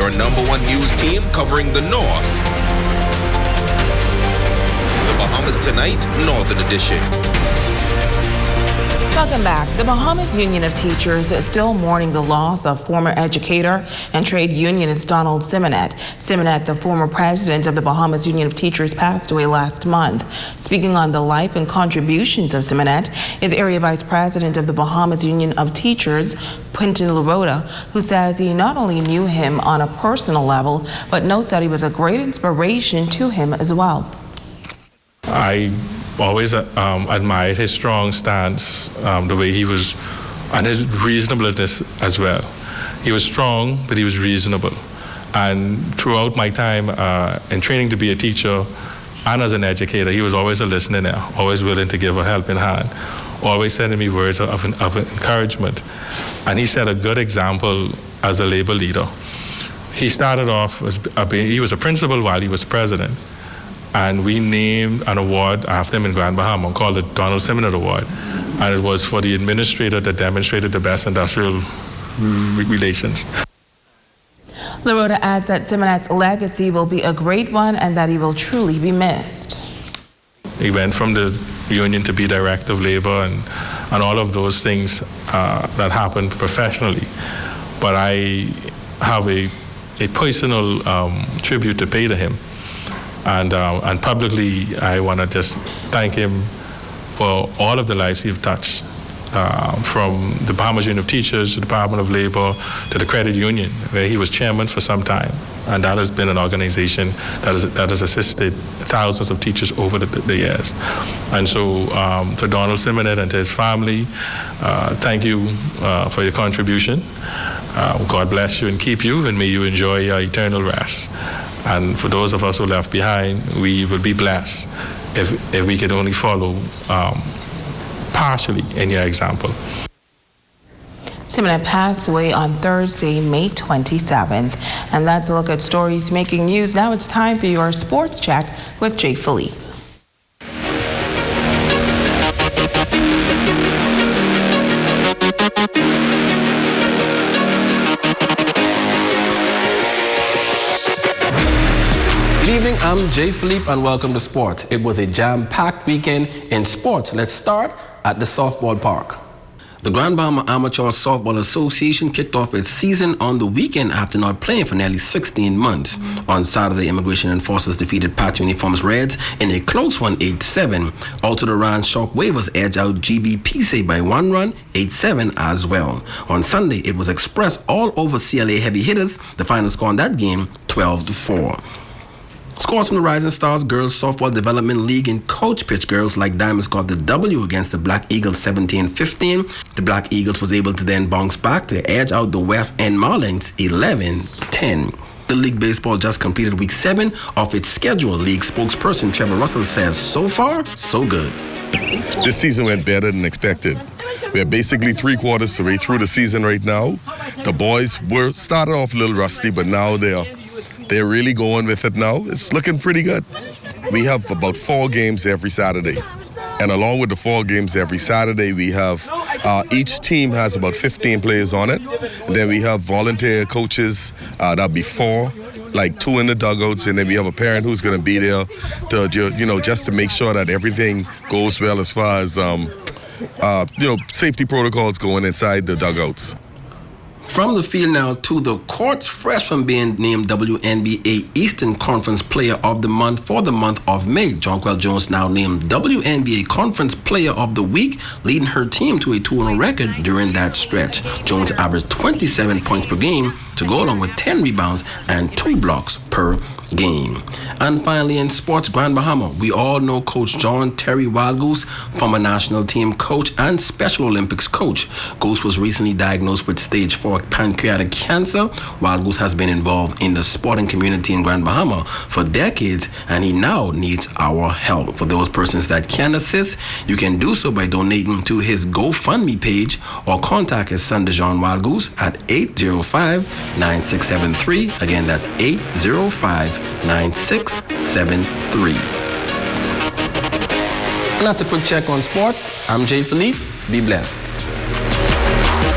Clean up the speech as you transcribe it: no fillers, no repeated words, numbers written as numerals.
your #1 news team covering the North. The Bahamas Tonight, Northern Edition. Welcome back. The Bahamas Union of Teachers is still mourning the loss of former educator and trade unionist Donald Simonet. Simonet, the former president of the Bahamas Union of Teachers, passed away last month. Speaking on the life and contributions of Simonet is Area Vice President of the Bahamas Union of Teachers, Quentin LaRota, who says he not only knew him on a personal level, but notes that he was a great inspiration to him as well. I always admired his strong stance, the way he was, and his reasonableness as well. He was strong, but he was reasonable. And throughout my time in training to be a teacher and as an educator, he was always a listening ear, always willing to give a helping hand, always sending me words of encouragement. And he set a good example as a labor leader. He started off as he was a principal while he was president. And we named an award after him in Grand Bahama called the Donald Simonet Award. And it was for the administrator that demonstrated the best industrial relations. LaRota adds that Simonet's legacy will be a great one and that he will truly be missed. He went from the union to be director of labor and all of those things that happened professionally. But I have a personal tribute to pay to him. And publicly, I want to just thank him for all of the lives he's touched, from the Bahamas Union of Teachers, to the Department of Labor, to the Credit Union, where he was chairman for some time. And that has been an organization that has assisted thousands of teachers over the years. And so to Donald Simonet and to his family, thank you for your contribution. God bless you and keep you, and may you enjoy your eternal rest. And for those of us who left behind, we will be blessed if we could only follow partially in your example. Simonet passed away on Thursday, May 27th. And that's a look at stories making news. Now it's time for your sports check with Jay Philippe. Good evening, I'm Jay Philippe and welcome to Sports. It was a jam-packed weekend in sports. Let's start at the softball park. The Grand Bahama Amateur Softball Association kicked off its season on the weekend after not playing for nearly 16 months. On Saturday, immigration enforcers defeated Pat Uniforms Reds in a close one, 8-7. Also, the Rand Shockwavers edged out GBPC by 1 run, 8-7 as well. On Sunday, it was expressed all over CLA Heavy Hitters. The final score on that game, 12-4. Scores from the Rising Stars Girls Softball Development League in Coach Pitch. Girls like Diamonds got the W against the Black Eagles 17-15. The Black Eagles was able to then bounce back to edge out the West End Marlins 11-10. The League Baseball just completed week 7 of its schedule. League spokesperson Trevor Russell says, so far, so good. This season went better than expected. We're basically 3/4 the way through the season right now. The boys started off a little rusty, but now they're really going with it now. It's looking pretty good. We have about 4 games every Saturday. And along with the 4 games every Saturday, we have, each team has about 15 players on it. And then we have volunteer coaches, that'll be 4, like 2 in the dugouts. And then we have a parent who's gonna be there to, just to make sure that everything goes well as far as, safety protocols going inside the dugouts. From the field now to the courts, fresh from being named WNBA Eastern Conference Player of the Month for the month of May. Jonquel Jones now named WNBA Conference Player of the Week, leading her team to a 2-0 record during that stretch. Jones averaged 27 points per game to go along with 10 rebounds and 2 blocks per game. And finally, in sports, Grand Bahama, we all know Coach John Terry Wildgoose, former national team coach and Special Olympics coach. Goose was recently diagnosed with stage 4 pancreatic cancer. Wildgoose has been involved in the sporting community in Grand Bahama for decades, and he now needs our help. For those persons that can assist, you can do so by donating to his GoFundMe page or contact his son, Dejon Wildgoose, at 805-9673. Again, that's 805-9673. And that's a quick check on sports. I'm Jay Philippe. Be blessed.